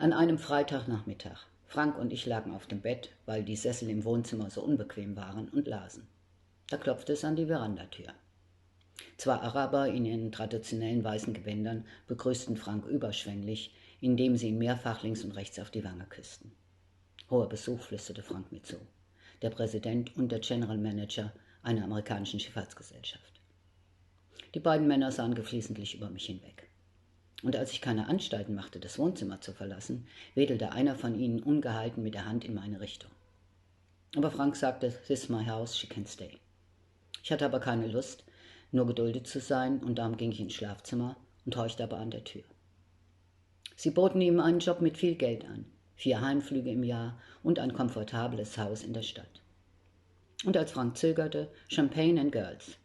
An einem Freitagnachmittag. Frank und ich lagen auf dem Bett, weil die Sessel im Wohnzimmer so unbequem waren, und lasen. Da klopfte es an die Verandatür. Zwei Araber in ihren traditionellen weißen Gewändern begrüßten Frank überschwänglich, indem sie ihn mehrfach links und rechts auf die Wange küssten. Hoher Besuch, flüsterte Frank mir zu. Der Präsident und der General Manager einer amerikanischen Schifffahrtsgesellschaft. Die beiden Männer sahen geflissentlich über mich hinweg. Und als ich keine Anstalten machte, das Wohnzimmer zu verlassen, wedelte einer von ihnen ungehalten mit der Hand in meine Richtung. Aber Frank sagte, "This is my house, she can stay." Ich hatte aber keine Lust, nur geduldet zu sein, und darum ging ich ins Schlafzimmer und horchte aber an der Tür. Sie boten ihm einen Job mit viel Geld an, 4 Heimflüge im Jahr und ein komfortables Haus in der Stadt. Und als Frank zögerte, Champagne and Girls.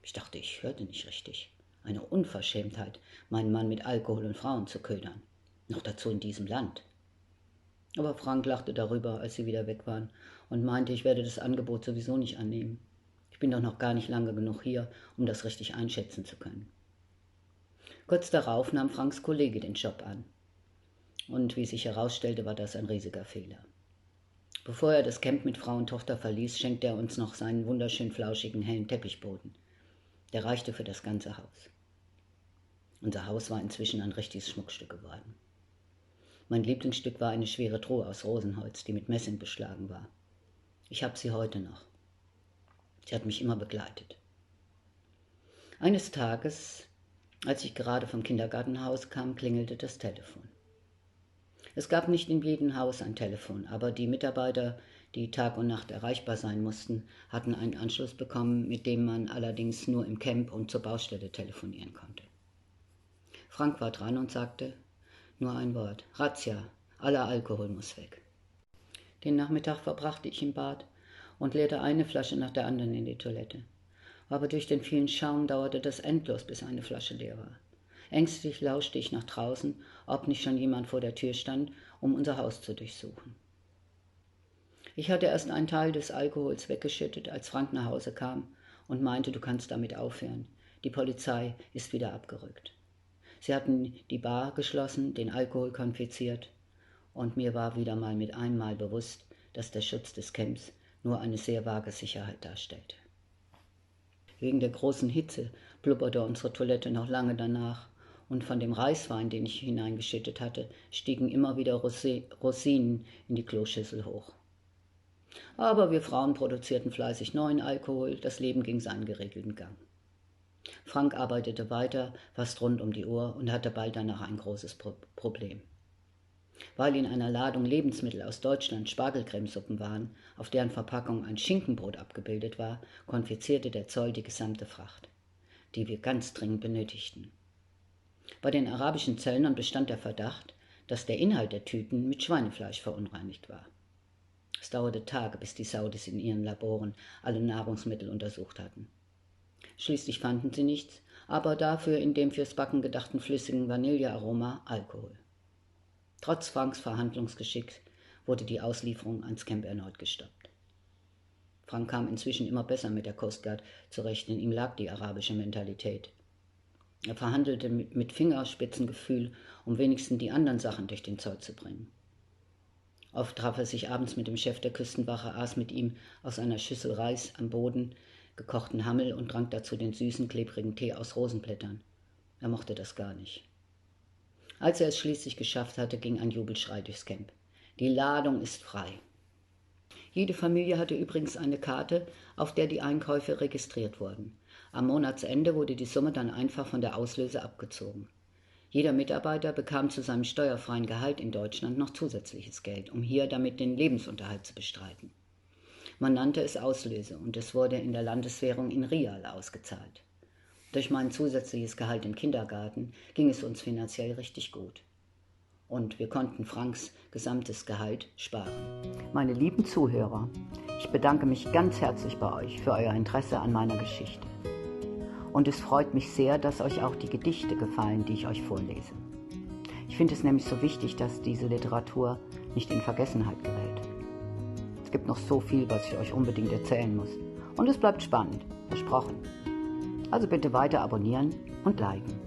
Ich dachte, ich hörte nicht richtig. Eine Unverschämtheit, meinen Mann mit Alkohol und Frauen zu ködern. Noch dazu in diesem Land. Aber Frank lachte darüber, als sie wieder weg waren, und meinte, ich werde das Angebot sowieso nicht annehmen. Ich bin doch noch gar nicht lange genug hier, um das richtig einschätzen zu können. Kurz darauf nahm Franks Kollege den Job an. Und wie sich herausstellte, war das ein riesiger Fehler. Bevor er das Camp mit Frau und Tochter verließ, schenkte er uns noch seinen wunderschön flauschigen, hellen Teppichboden. Der reichte für das ganze Haus. Unser Haus war inzwischen ein richtiges Schmuckstück geworden. Mein Lieblingsstück war eine schwere Truhe aus Rosenholz, die mit Messing beschlagen war. Ich habe sie heute noch. Sie hat mich immer begleitet. Eines Tages, als ich gerade vom Kindergartenhaus kam, klingelte das Telefon. Es gab nicht in jedem Haus ein Telefon, aber die Mitarbeiter, die Tag und Nacht erreichbar sein mussten, hatten einen Anschluss bekommen, mit dem man allerdings nur im Camp und zur Baustelle telefonieren konnte. Frank war dran und sagte nur ein Wort: Razzia, aller Alkohol muss weg. Den Nachmittag verbrachte ich im Bad und leerte eine Flasche nach der anderen in die Toilette. Aber durch den vielen Schaum dauerte das endlos, bis eine Flasche leer war. Ängstlich lauschte ich nach draußen, ob nicht schon jemand vor der Tür stand, um unser Haus zu durchsuchen. Ich hatte erst einen Teil des Alkohols weggeschüttet, als Frank nach Hause kam und meinte, du kannst damit aufhören. Die Polizei ist wieder abgerückt. Sie hatten die Bar geschlossen, den Alkohol konfisziert, und mir war wieder mal mit einmal bewusst, dass der Schutz des Camps nur eine sehr vage Sicherheit darstellte. Wegen der großen Hitze blubberte unsere Toilette noch lange danach, und von dem Reiswein, den ich hineingeschüttet hatte, stiegen immer wieder Rosinen in die Kloschüssel hoch. Aber wir Frauen produzierten fleißig neuen Alkohol, das Leben ging seinen geregelten Gang. Frank arbeitete weiter, fast rund um die Uhr, und hatte bald danach ein großes Problem. Weil in einer Ladung Lebensmittel aus Deutschland Spargelcremesuppen waren, auf deren Verpackung ein Schinkenbrot abgebildet war, konfiszierte der Zoll die gesamte Fracht, die wir ganz dringend benötigten. Bei den arabischen Zöllnern bestand der Verdacht, dass der Inhalt der Tüten mit Schweinefleisch verunreinigt war. Es dauerte Tage, bis die Saudis in ihren Laboren alle Nahrungsmittel untersucht hatten. Schließlich fanden sie nichts, aber dafür in dem fürs Backen gedachten flüssigen Vanillearoma Alkohol. Trotz Franks Verhandlungsgeschick wurde die Auslieferung ans Camp erneut gestoppt. Frank kam inzwischen immer besser mit der Coast Guard zurecht, in ihm lag die arabische Mentalität. Er verhandelte mit Fingerspitzengefühl, um wenigstens die anderen Sachen durch den Zoll zu bringen. Oft traf er sich abends mit dem Chef der Küstenwache, aß mit ihm aus einer Schüssel Reis am Boden, gekochten Hammel und trank dazu den süßen, klebrigen Tee aus Rosenblättern. Er mochte das gar nicht. Als er es schließlich geschafft hatte, ging ein Jubelschrei durchs Camp. Die Ladung ist frei. Jede Familie hatte übrigens eine Karte, auf der die Einkäufe registriert wurden. Am Monatsende wurde die Summe dann einfach von der Auslöse abgezogen. Jeder Mitarbeiter bekam zu seinem steuerfreien Gehalt in Deutschland noch zusätzliches Geld, um hier damit den Lebensunterhalt zu bestreiten. Man nannte es Auslöse, und es wurde in der Landeswährung in Rial ausgezahlt. Durch mein zusätzliches Gehalt im Kindergarten ging es uns finanziell richtig gut. Und wir konnten Franks gesamtes Gehalt sparen. Meine lieben Zuhörer, ich bedanke mich ganz herzlich bei euch für euer Interesse an meiner Geschichte. Und es freut mich sehr, dass euch auch die Gedichte gefallen, die ich euch vorlese. Ich finde es nämlich so wichtig, dass diese Literatur nicht in Vergessenheit gerät. Es gibt noch so viel, was ich euch unbedingt erzählen muss. Und es bleibt spannend, versprochen. Also bitte weiter abonnieren und liken.